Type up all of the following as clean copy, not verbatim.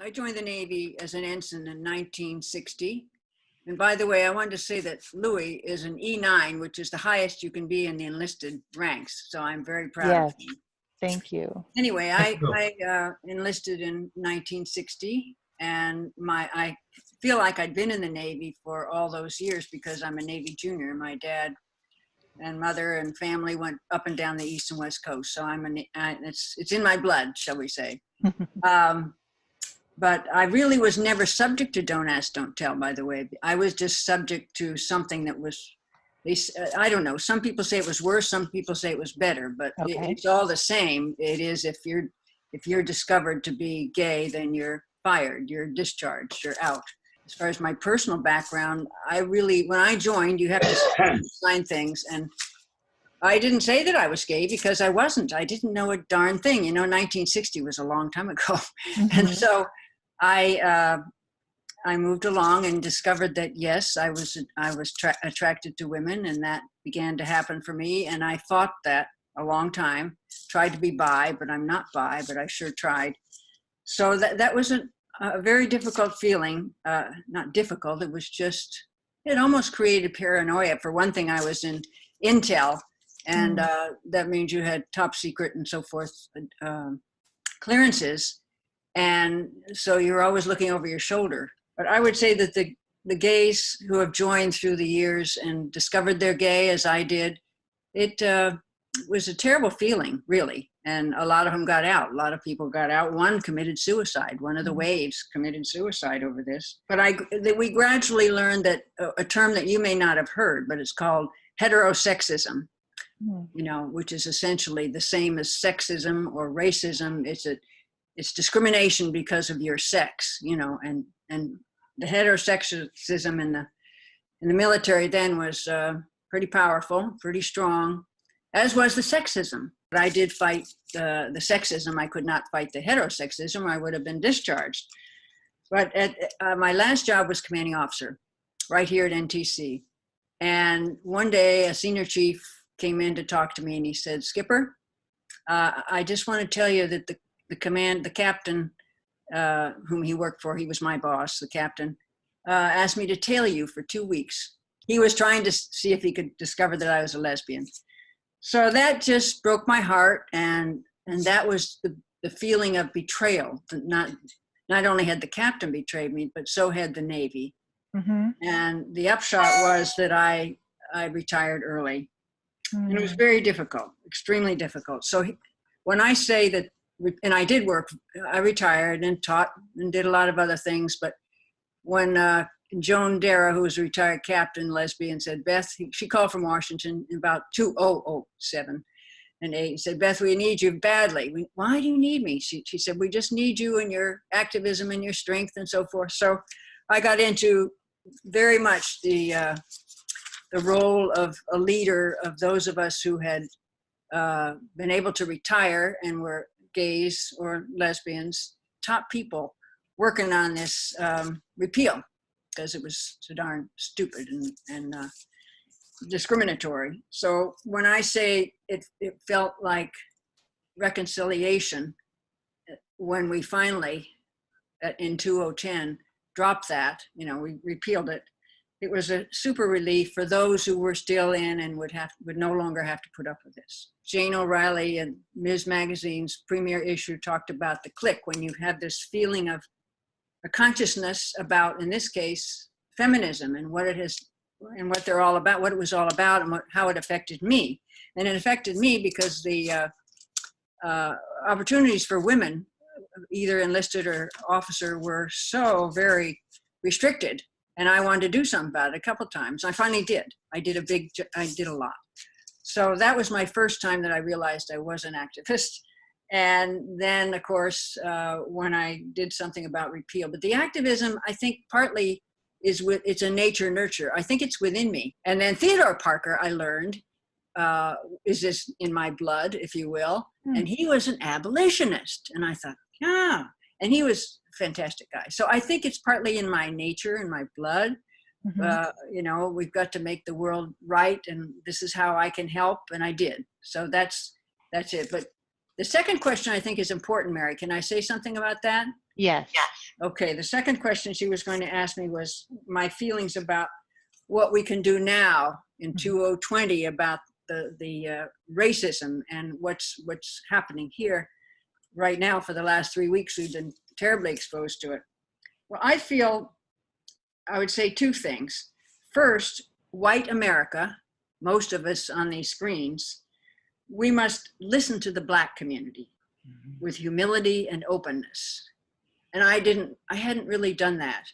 I joined the Navy as an ensign in 1960. And by the way, I wanted to say that Louis is an E9, which is the highest you can be in the enlisted ranks. So I'm very proud of Yes, him. thank you. Anyway, I enlisted in 1960, and I feel like I'd been in the Navy for all those years because I'm a Navy junior. My dad and mother and family went up and down the East and West Coast. So it's in my blood, shall we say. But I really was never subject to Don't Ask, Don't Tell, by the way. I was just subject to something that was, I don't know, some people say it was worse, some people say it was better, but Okay. it's all the same. It is, if you're discovered to be gay, then you're fired, you're discharged, you're out. As far as my personal background, when I joined, you have to sign things, and I didn't say that I was gay because I wasn't. I didn't know a darn thing. 1960 was a long time ago. Mm-hmm. And so I moved along and discovered that, yes, I was attracted to women, and that began to happen for me. And I fought that a long time, tried to be bi, but I'm not bi, but I sure tried. So that was a very difficult feeling. Not difficult, it was just, it almost created paranoia. For one thing, I was in Intel, and that means you had top secret and so forth clearances. And so you're always looking over your shoulder. But I would say that the gays who have joined through the years and discovered they're gay, as I did, it was a terrible feeling, really. And a lot of them got out. A lot of people got out. One committed suicide. One of the waves committed suicide over this. But we gradually learned that a term that you may not have heard, but it's called heterosexism, which is essentially the same as sexism or racism. It's discrimination because of your sex, and the heterosexism in the military then was pretty powerful, pretty strong, as was the sexism. But I did fight the sexism. I could not fight the heterosexism, or I would have been discharged. But my last job was commanding officer right here at NTC. And one day a senior chief came in to talk to me, and he said, "Skipper, I just want to tell you that the captain, whom he worked for, he was my boss, the captain, asked me to tail you for 2 weeks." He was trying to see if he could discover that I was a lesbian. So that just broke my heart, and that was the feeling of betrayal. Not only had the captain betrayed me, but so had the Navy. Mm-hmm. And the upshot was that I retired early. And it was very difficult, extremely difficult. So when I say that, and I did work, I retired and taught and did a lot of other things, but when Joan Dara, who was a retired captain, lesbian, said, "Beth," she called from Washington in about 2007 and 8, and said, "Beth, we need you badly." "Why do you need me?" She said, "We just need you and your activism and your strength and so forth." So I got into very much the role of a leader of those of us who had been able to retire and were gays or lesbians, top people working on this repeal, because it was so darn stupid and discriminatory. So when I say it felt like reconciliation, when we finally, in 2010, dropped that, we repealed it, it was a super relief for those who were still in and would no longer have to put up with this. Jane O'Reilly and Ms. Magazine's premier issue talked about the click, when you have this feeling of a consciousness about, in this case, feminism and what it has, and what they're all about, what it was all about, and how it affected me. And it affected me because the opportunities for women, either enlisted or officer, were so very restricted. And I wanted to do something about it a couple of times. I finally did. I did a lot. So that was my first time that I realized I was an activist. And then, of course, when I did something about repeal. But the activism, I think, partly it's a nature nurture. I think it's within me. And then Theodore Parker, I learned, is this in my blood, if you will. And he was an abolitionist. And I thought, yeah. And he was a fantastic guy. So I think it's partly in my nature and my blood. Mm-hmm. We've got to make the world right, and this is how I can help. And I did. So that's it. But the second question I think is important, Mary. Can I say something about that? Yes. Okay, the second question she was going to ask me was my feelings about what we can do now in 2020 about the racism and what's happening here right now. For the last 3 weeks, we've been terribly exposed to it. Well, I would say two things. First, white America, most of us on these screens, we must listen to the Black community with humility and openness. And I hadn't really done that.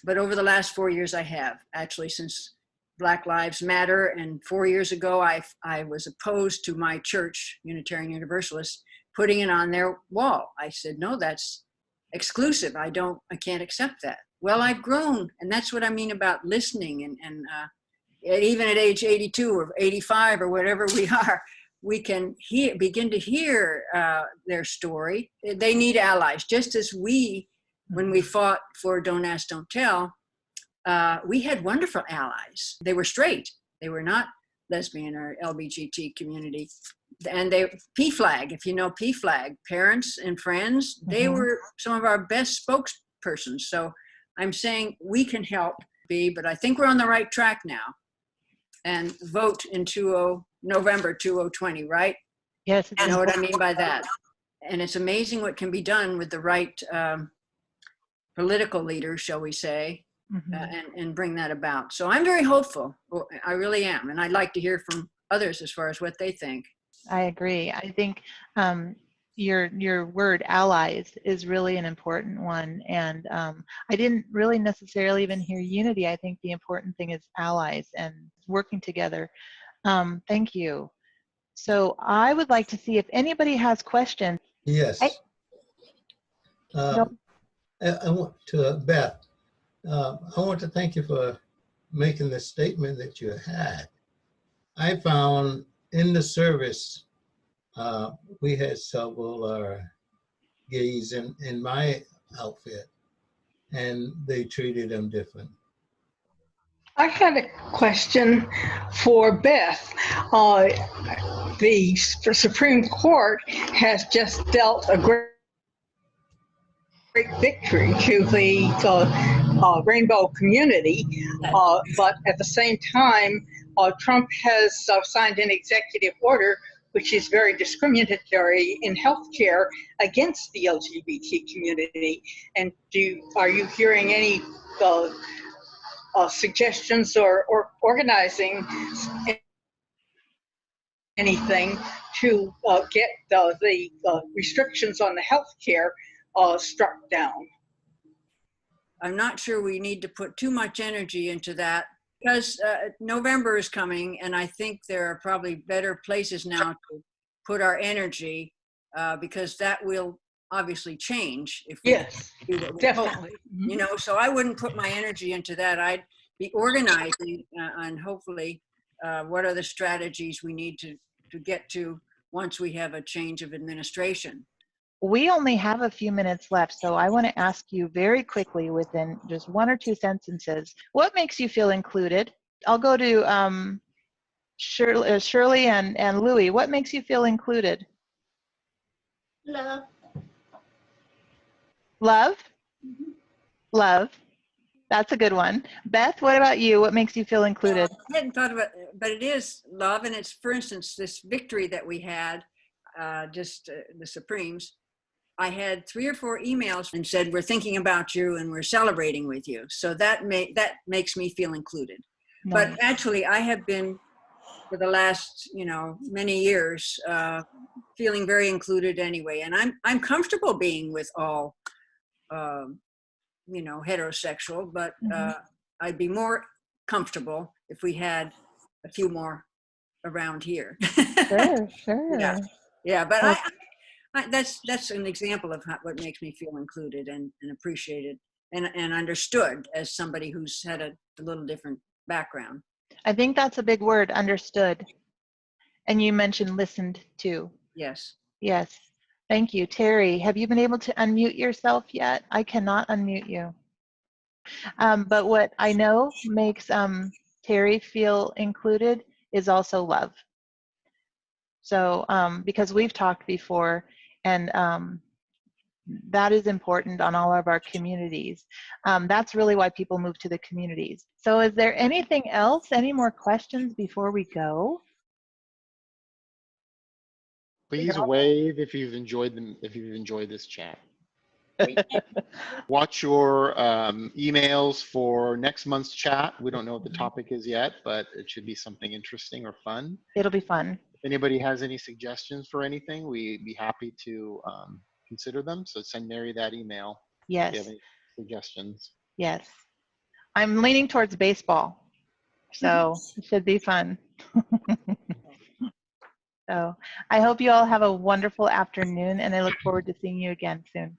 But over the last 4 years, I have, actually, since Black Lives Matter. And 4 years ago, I was opposed to my church, Unitarian Universalist, putting it on their wall. I said, no, that's exclusive. I can't accept that. Well, I've grown, and that's what I mean about listening. And even at age 82 or 85 or whatever we are, we can begin to hear their story. They need allies, just as when we fought for Don't Ask, Don't Tell, we had wonderful allies. They were straight. They were not lesbian or LGBT community. And PFLAG, if you know PFLAG, parents and friends, they were some of our best spokespersons. So I'm saying we can help but I think we're on the right track now. And vote in November 2020, right? Yes. You know what I mean by that. And it's amazing what can be done with the right political leaders, shall we say, and bring that about. So I'm very hopeful. I really am. And I'd like to hear from others as far as what they think. I agree. I think your word allies is really an important one. And I didn't really necessarily even hear unity. I think the important thing is allies and working together. Thank you. So I would like to see if anybody has questions. Yes. I want to Beth. I want to thank you for making the statement that you had. I found in the service, we had several gays in my outfit, and they treated them different. I had a question for Beth. The Supreme Court has just dealt a great victory to the rainbow community, but at the same time, Trump has signed an executive order which is very discriminatory in healthcare against the LGBT community. And are you hearing any suggestions or organizing anything to get the restrictions on the healthcare struck down? I'm not sure we need to put too much energy into that because November is coming, and I think there are probably better places now to put our energy because that will obviously change if we do what we definitely hope. You know, so I wouldn't put my energy into that. I'd be organizing and hopefully what are the strategies we need to get to once we have a change of administration. We only have a few minutes left, so I want to ask you very quickly within just 1 or 2 sentences, what makes you feel included? I'll go to Shirley and Louie. What makes you feel included? Love. Love? Love. That's a good one. Beth, what about you? What makes you feel included? I hadn't thought about it, but it is love. And it's, for instance, this victory that we had, the Supremes. I had 3 or 4 emails and said, we're thinking about you and we're celebrating with you. So that makes me feel included. Nice. But actually, I have been, for the last, many years, feeling very included anyway. And I'm comfortable being with all, heterosexual, but I'd be more comfortable if we had a few more around here. Sure. Yeah, but that's an example of what makes me feel included and appreciated and understood as somebody who's had a little different background. I think that's a big word, understood. And you mentioned listened to. Yes. Yes. Thank you. Terry, have you been able to unmute yourself yet? I cannot unmute you. But what I know makes Terry feel included is also love. So because we've talked before, and that is important on all of our communities. That's really why people move to the communities. So is there anything else? Any more questions before we go? Please wave if you've enjoyed them, if you've enjoyed this chat. Watch your emails for next month's chat. We don't know what the topic is yet, but it should be something interesting or fun. It'll be fun. If anybody has any suggestions for anything, we'd be happy to consider them. So send Mary that email if you have Yes, any suggestions. yes. I'm leaning towards baseball, so it should be fun. So I hope you all have a wonderful afternoon, and I look forward to seeing you again soon.